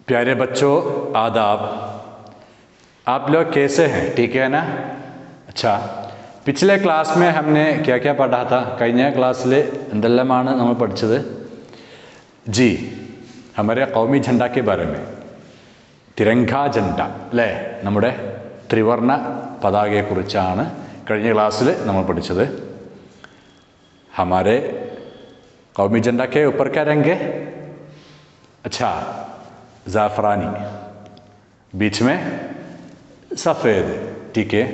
प्यारे बच्चों आदाब। आप लोग कैसे हैं? ठीक है ना? अच्छा, पिछले क्लास में हमने क्या क्या पढ़ा था? കഴിഞ്ഞ ക്ലാസ്സിൽ എന്തെല്ലാമാണ് നമ്മൾ പഠിച്ചത്? जी, हमारे कौमी झंडा के बारे में, तिरंगा झंडा അല്ലേ, നമ്മുടെ ത്രിവർണ്ണ പതാകയെക്കുറിച്ചാണ് കഴിഞ്ഞ ക്ലാസ്സിൽ നമ്മൾ പഠിച്ചത്. हमारे कौमी झंडा के ऊपर क्या रंग है? अच्छा, ज़ाफ़रानी, बीच में सफ़ेद, ठीक है.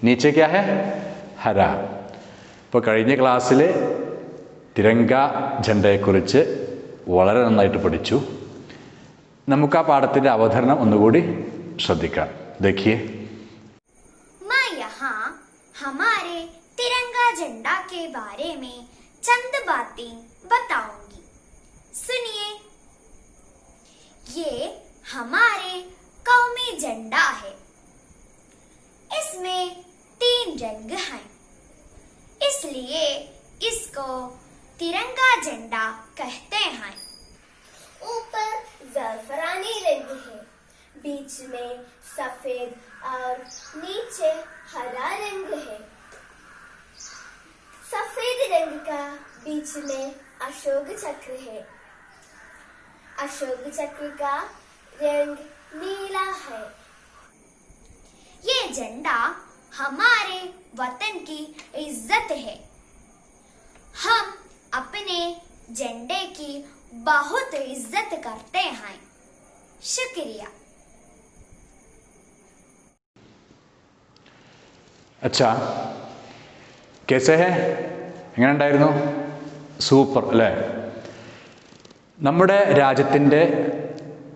नीचे क्या है? हरा. ഇപ്പോൾ കഴിഞ്ഞ ക്ലാസ്സിൽ തിരങ്ക झंडയെക്കുറിച്ച് വളരെ നന്നായിട്ട് പഠിച്ചു. നമുക്ക് ആ പാഠത്തിൻ്റെ അവതരണം ഒന്നുകൂടി ശ്രദ്ധിക്കാം. देखिए, मैं यहाँ हमारे तिरंगा झंडा के बारे में चंद बातें बताऊंगी. सुनिए. ये हमारे कौमी झंडा है. इसमें 3 रंग हैं, इसलिए इसको तिरंगा झंडा कहते हैं. ऊपर ज़ाफ़रानी रंग है, बीच में सफेद और नीचे हरा रंग है. सफेद रंग का बीच में अशोक चक्र है. अशोक चक्र का रंग नीला है. ये झंडा हमारे वतन की इज्जत है. हम अपने झंडे की बहुत इज्जत करते हैं. शुक्रिया. अच्छा, कैसे है? എങ്ങനെ ഉണ്ടായിരുന്നു? സൂപ്പർ അല്ലേ? നമ്മുടെ രാജ്യത്തിൻ്റെ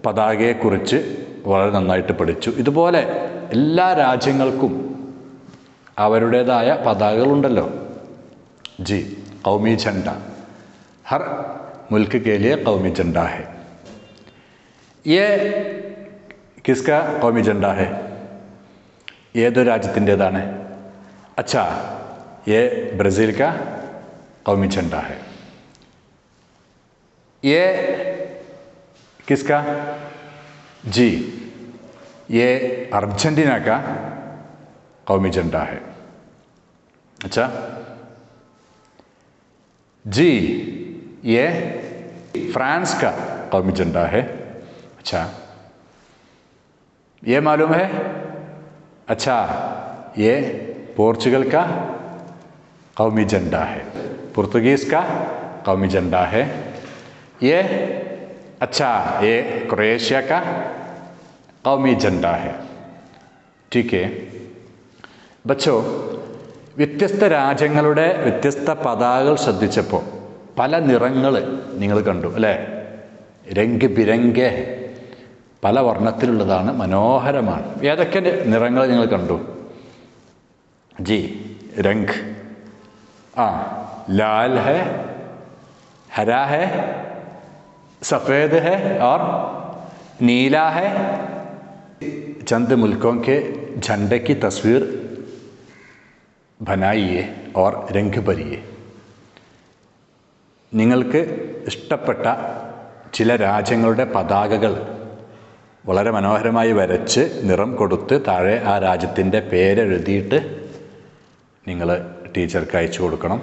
പതാകയെക്കുറിച്ച് വളരെ നന്നായിട്ട് പഠിച്ചു. ഇതുപോലെ എല്ലാ രാജ്യങ്ങൾക്കും അവരുടേതായ പതാകകളുണ്ടല്ലോ. जी, कौमी झंडा, हर मुल्क के लिए कौमी झंडा है. ये किसका कौमी झंडा है? ഏതൊരു രാജ്യത്തിൻ്റേതാണ്? अच्छा, ये ब्राज़ील का कौमी झंडा है. ये किसका? जी, ये अर्जेंटीना का कौमी झंडा है. अच्छा जी, ये फ्रांस का कौमी झंडा है. अच्छा, ये मालूम है? अच्छा, ये पोर्चुगल का कौमी झंडा है, पुर्तगीज़ का कौमी झंडा है. ये अच्छा, ये क्रोएशिया का कौमी झंडा है. ठीक है बच्चों, വ്യത്യസ്ത രാജ്യങ്ങളുടെ വ്യത്യസ്ത പതാകകൾ ശ്രദ്ധിച്ചപ്പോൾ പല നിറങ്ങൾ നിങ്ങൾ കണ്ടു അല്ലേ? രംഗ് ബിരംഗെ, പല വർണ്ണത്തിലുള്ളതാണ്, മനോഹരമാണ്. ഏതൊക്കെ നിറങ്ങൾ നിങ്ങൾ കണ്ടു? जी, रंग लाल है, हरा है, सफ़ेद है और नीला है. चंद मुल्कों के झंडे की तस्वीर बनाइए और रंग भरिए. നിങ്ങൾക്ക് ഇഷ്ടപ്പെട്ട ചില രാജ്യങ്ങളുടെ പതാകകൾ വളരെ മനോഹരമായി വരച്ച് നിറം കൊടുത്ത് താഴെ ആ രാജ്യത്തിൻ്റെ പേരെഴുതിയിട്ട് നിങ്ങൾ ടീച്ചർക്ക് അയച്ചു കൊടുക്കണം.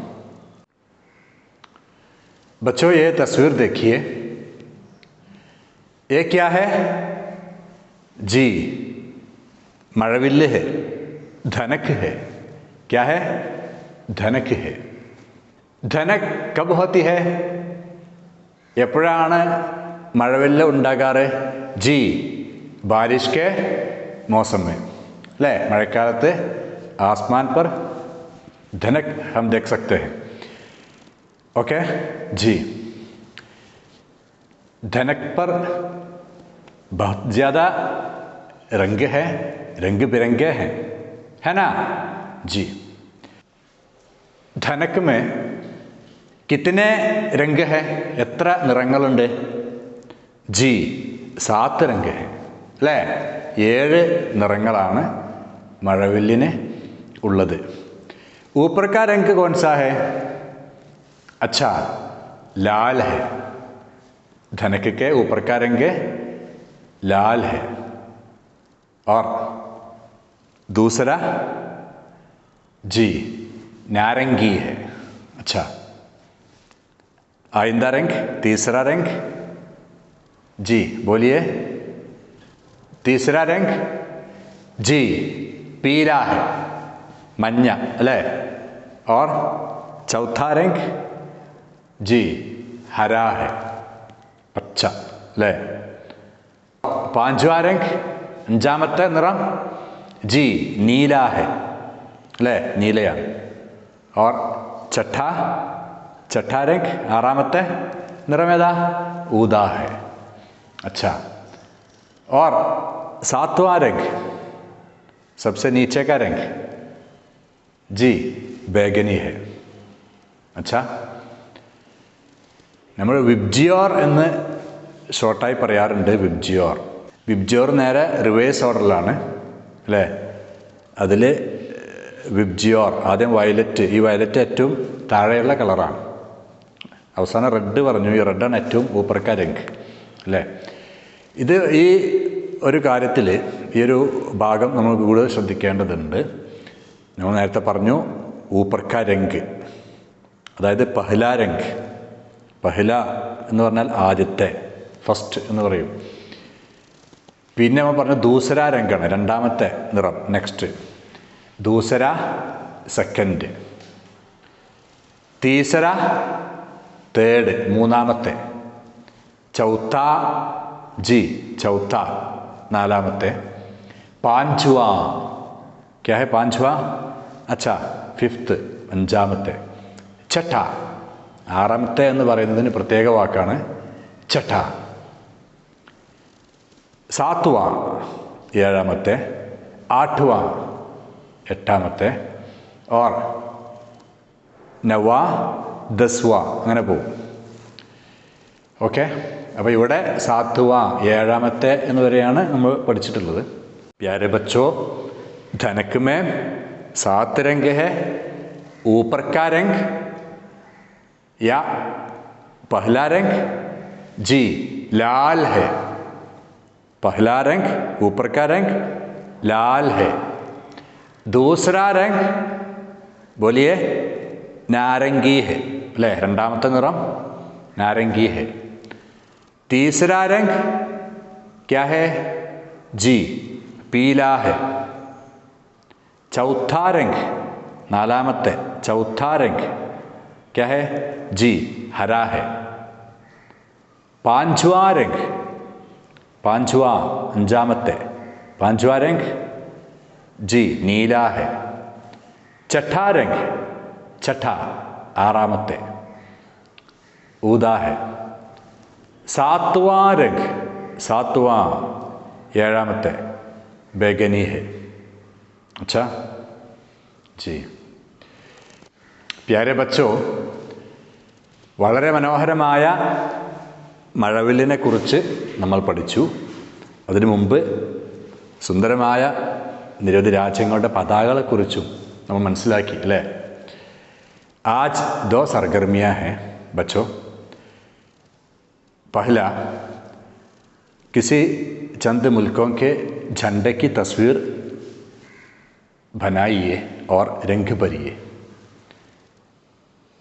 बच्चों, ये तस्वीर देखिए. ये क्या है? जी, मഴവില്ല് है, धनक है. क्या है? धनक है. धनक कब होती है? എപ്പോഴാണ് മഴവില്ല് ഉണ്ടാകാറ്? जी, बारिश के मौसम में अല്ലേ? മഴക്കാലത്ത് आसमान पर धनक हम देख सकते हैं. ओके जी, धनक पर बहुत ज़्यादा रंग है, रंग बिरंगे हैं, है ना? जी, धनक में कितने रंग हैं? എത്ര നിറങ്ങളുണ്ട്? जी, 7 रंग हैं അല്ലേ? 7 നിറങ്ങളാണ് മഴവില്ലിന് ഉള്ളത്. ऊपर का रंग कौन सा है? अच्छा, लाल है. धनक के ऊपर का रंग लाल है। और दूसरा जी नारंगी है। अच्छा, आइंदा रंग, तीसरा रंग जी बोलिए। तीसरा रंग जी पीला है, मഞ്ഞ अല്ലേ? और चौथा रंग जी हरा है, अच्छा अല്ലേ? पांचवा रंग, അഞ്ചാമത്തെ നിറം जी नीला है अല്ലേ? നീലയാണ്. और छठा रंग, आरामത്തെ निरम ഏതാ? ऊदा है। अच्छा, और सातवां रंग, सबसे नीचे का रंग जी बैगनी है। अच्छा, നമ്മൾ വിബ്ജിയോർ എന്ന് ഷോർട്ടായി പറയാറുണ്ട്. വിബ്ജിയോർ നേരെ റിവേഴ്സ് ഓർഡറിലാണ് അല്ലേ? അതിൽ വിബ്ജിയോർ ആദ്യം വയലറ്റ്, ഈ വയലറ്റ് ഏറ്റവും താഴെയുള്ള കളറാണ്. അവസാനം റെഡ് പറഞ്ഞു, ഈ റെഡാണ് ഏറ്റവും ഊപ്പർക്ക രംഗ് അല്ലേ? ഇത് ഈ ഒരു കാര്യത്തിൽ ഈ ഒരു ഭാഗം നമ്മൾ കൂടുതൽ ശ്രദ്ധിക്കേണ്ടതുണ്ട്. നമ്മൾ നേരത്തെ പറഞ്ഞു ഊപ്പർക്ക രംഗ്, അതായത് പഹ്ല രംഗ്. പഹ്ല എന്ന് പറഞ്ഞാൽ ആദ്യത്തെ, ഫസ്റ്റ് എന്ന് പറയും. പിന്നെ നമ്മൾ പറഞ്ഞു ദൂസര രംഗാണ്, രണ്ടാമത്തെ നിറം. നെക്സ്റ്റ് ദൂസര, സെക്കൻഡ്. തീസര തേർഡ്, മൂന്നാമത്തെ. ചൗത്ത जी चौथा, നാലാമത്തെ. പാഞ്ചുവ क्या है? पांचवा, अच्छा ഫിഫ്ത്ത്, അഞ്ചാമത്തെ. ഛഠ, ആറാമത്തെ എന്ന് പറയുന്നതിന് പ്രത്യേക വാക്കാണ് ഛഠ. സാത്വ ഏഴാമത്തെ. ആഠ്വ എട്ടാമത്തെ. ഓർ നവ, ദസ്വ, അങ്ങനെ പോകും. ഓക്കെ, അപ്പോൾ ഇവിടെ സാത്വ ഏഴാമത്തെ എന്ന് വരെയാണ് നമ്മൾ പഠിച്ചിട്ടുള്ളത്. प्यारे बच्चों, धनक में 7 रंग है. ऊपर का रंग या पहला रंग जी लाल है. पहला रंग, ऊपर का रंग लाल है. दूसरा रंग बोलिए नारंगी है अല്ലേ? രണ്ടാമത്തെ നിറം नारंगी है. तीसरा रंग क्या है? जी पीला है. चौथा रंग, नालामत्ते, चौथा रंग क्या है? जी हरा है. पांचवा रंग, पांचवा अंजामत्ते, पांचवा रंग जी नीला है. छठा रंग, छठा आरामत्ते, ऊदा है. सातवां रंग, सातवां ഏഴാമത്തെ बैगनी है. अच्छा जी, प्यारे बच्चों, വളരെ മനോഹരമായ മഴവില്ലിനെ കുറിച്ച് നമ്മൾ പഠിച്ചു. അതിനു മുമ്പ് സുന്ദരമായ നിരവധി രാജ്യങ്ങളുടെ പതാകകളെക്കുറിച്ചും നമ്മൾ മനസ്സിലാക്കി അല്ലേ? ആജ് ദോ സർഗർമിയാ ഹെ बच्चों. पहला, किसी चंद मुल्कों के झंडे की तस्वीर बनाइए और रंग भरिए.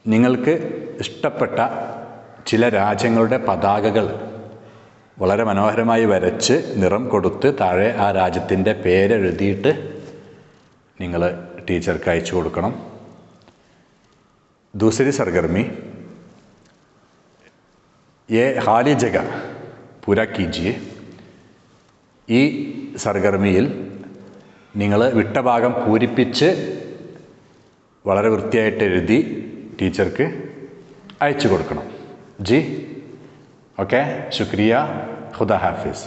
നിങ്ങൾക്ക് ഇഷ്ടപ്പെട്ട ചില രാജ്യങ്ങളുടെ പതാകകൾ വളരെ മനോഹരമായി വരച്ച് നിറം കൊടുത്ത് താഴെ ആ രാജ്യത്തിൻ്റെ പേരെഴുതിയിട്ട് നിങ്ങൾ ടീച്ചർക്ക് അയച്ചു കൊടുക്കണം. दूसरी सरगर्मी, ये खाली जगह पूरा कीजिए. ഈ സർഗർമിയിൽ നിങ്ങൾ വിട്ട ഭാഗം പൂരിപ്പിച്ച് വളരെ വൃത്തിയായിട്ട് എഴുതി ടീച്ചർക്ക് അയച്ചു കൊടുക്കണം. ജി ഓക്കെ, ശുക്രിയ, ഖുദാ ഹാഫിസ്.